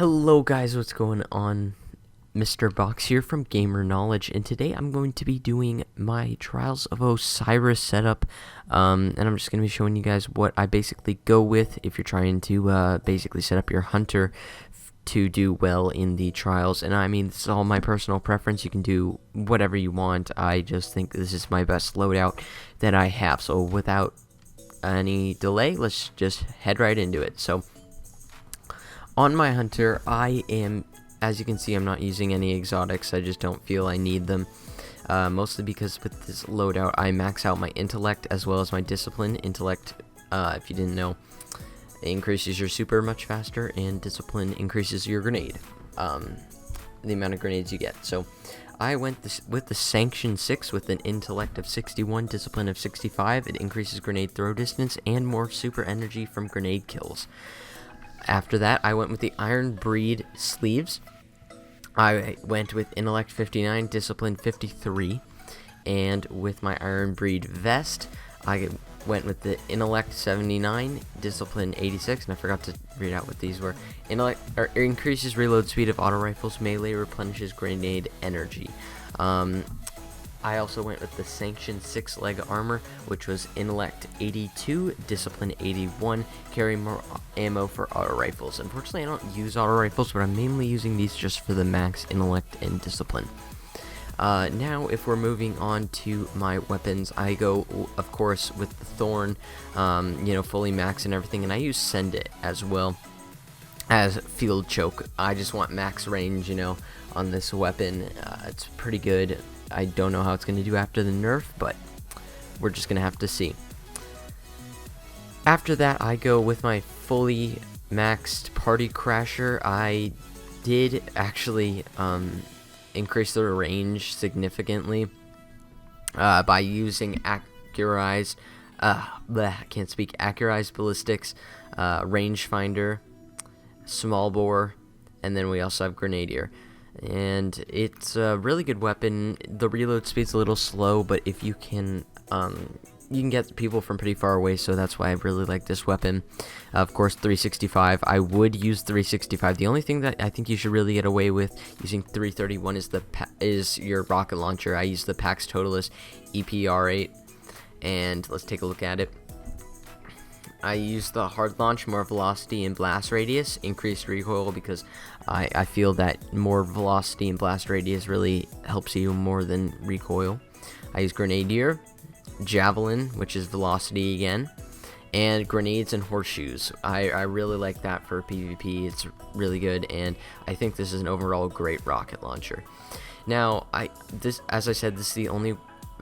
Hello guys, what's going on? MrBox here from Gamer Knowledge, and today I'm going to be doing my Trials of Osiris setup, and I'm just going to be showing you guys what I basically go with if you're trying to basically set up your hunter to do well in the trials. And I mean, this is all my personal preference. You can do whatever you want. I just think this is my best loadout that I have. So without any delay, let's just head right into it. So on my hunter, I am, as you can see, I'm not using any exotics. I just don't feel I need them. Mostly because with this loadout, I max out my intellect as well as my discipline. Intellect, if you didn't know, increases your super much faster, and discipline increases your grenade, the amount of grenades you get. So I went with the Sanction 6 with an intellect of 61, discipline of 65. It increases grenade throw distance and more super energy from grenade kills. After that, I went with the Iron Breed sleeves. I went with intellect 59, discipline 53, and with my Iron Breed vest, I went with the intellect 79, discipline 86, and I forgot to read out what these were. Intellect increases reload speed of auto rifles, melee replenishes grenade energy. I also went with the Sanction 6 leg armor, which was intellect 82, discipline 81, carry more ammo for auto rifles. Unfortunately, I don't use auto rifles, but I'm mainly using these just for the max intellect and discipline. Now, if we're moving on to my weapons, I go, of course, with the Thorn, fully max and everything, and I use Send It as well as Field Choke. I just want max range, on this weapon. It's pretty good. I don't know how it's going to do after the nerf, but we're just going to have to see. After that, I go with my fully maxed Party Crasher. I did actually increase the range significantly by using accurized ballistics, rangefinder, small bore, and then we also have grenadier. And it's a really good weapon. The reload speed's a little slow, but if you can get people from pretty far away, so that's why I really like this weapon. Of course, 365. I would use 365. The only thing that I think you should really get away with using 331 is your rocket launcher. I use the Pax Totalis EPR8, and let's take a look at it. I use the hard launch, more velocity and blast radius, increased recoil, because I feel that more velocity and blast radius really helps you more than recoil. I use grenadier, javelin, which is velocity again, and grenades and horseshoes. I really like that for PvP. It's really good, and I think this is an overall great rocket launcher. Now, as I said, this is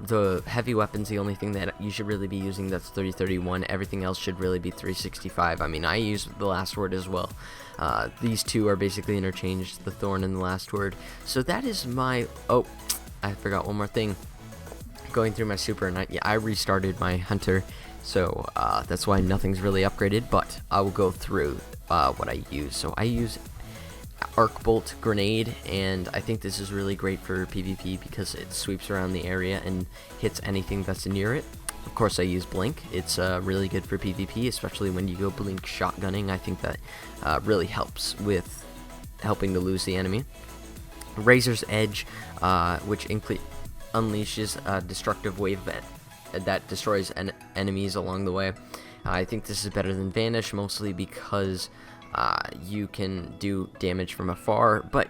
the heavy weapons, the only thing that you should really be using, that's 331. Everything else should really be 365. I mean, I use the last word as well. These two are basically interchanged, the Thorn and the last word. So that is my... Oh, I forgot one more thing. Going through my super, and I restarted my hunter, so that's why nothing's really upgraded, but I will go through what I use. So I use Arc Bolt Grenade, and I think this is really great for PvP because it sweeps around the area and hits anything that's near it. Of course, I use Blink. It's really good for PvP, especially when you go Blink shotgunning. I think that really helps with helping to lose the enemy. Razor's Edge, which unleashes a destructive wave that destroys enemies along the way. I think this is better than Vanish, mostly because you can do damage from afar, but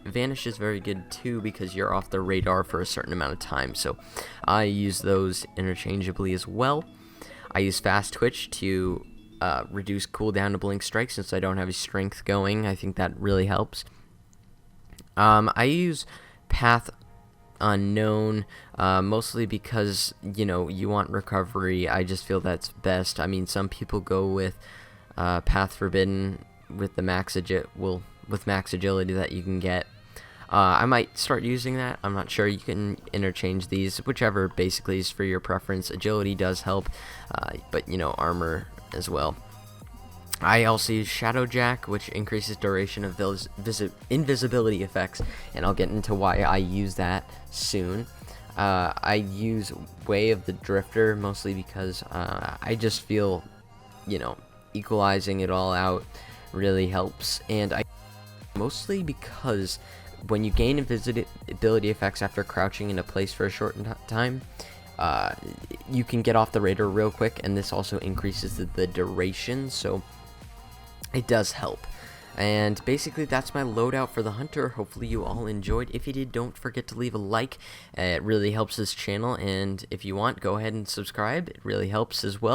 Vanish is very good too because you're off the radar for a certain amount of time, so I use those interchangeably as well. I use Fast Twitch to reduce cooldown to Blink Strike since I don't have a strength going. I think that really helps. I use Path Unknown, mostly because you want recovery. I just feel that's best. I mean, some people go with Path Forbidden with the max agility that you can get. I might start using that. I'm not sure. You can interchange these, whichever basically is for your preference. Agility does help, but armor as well. I also use Shadowjack, which increases duration of invisibility effects, and I'll get into why I use that soon. I use Way of the Drifter mostly because I just feel, equalizing it all out really helps, and mostly because when you gain invisibility effects after crouching in a place for a short time, you can get off the radar real quick, and this also increases the duration, so it does help. And basically that's my loadout for the hunter. Hopefully you all enjoyed. If you did, don't forget to leave a like. It really helps this channel, and if you want, go ahead and subscribe. It really helps as well.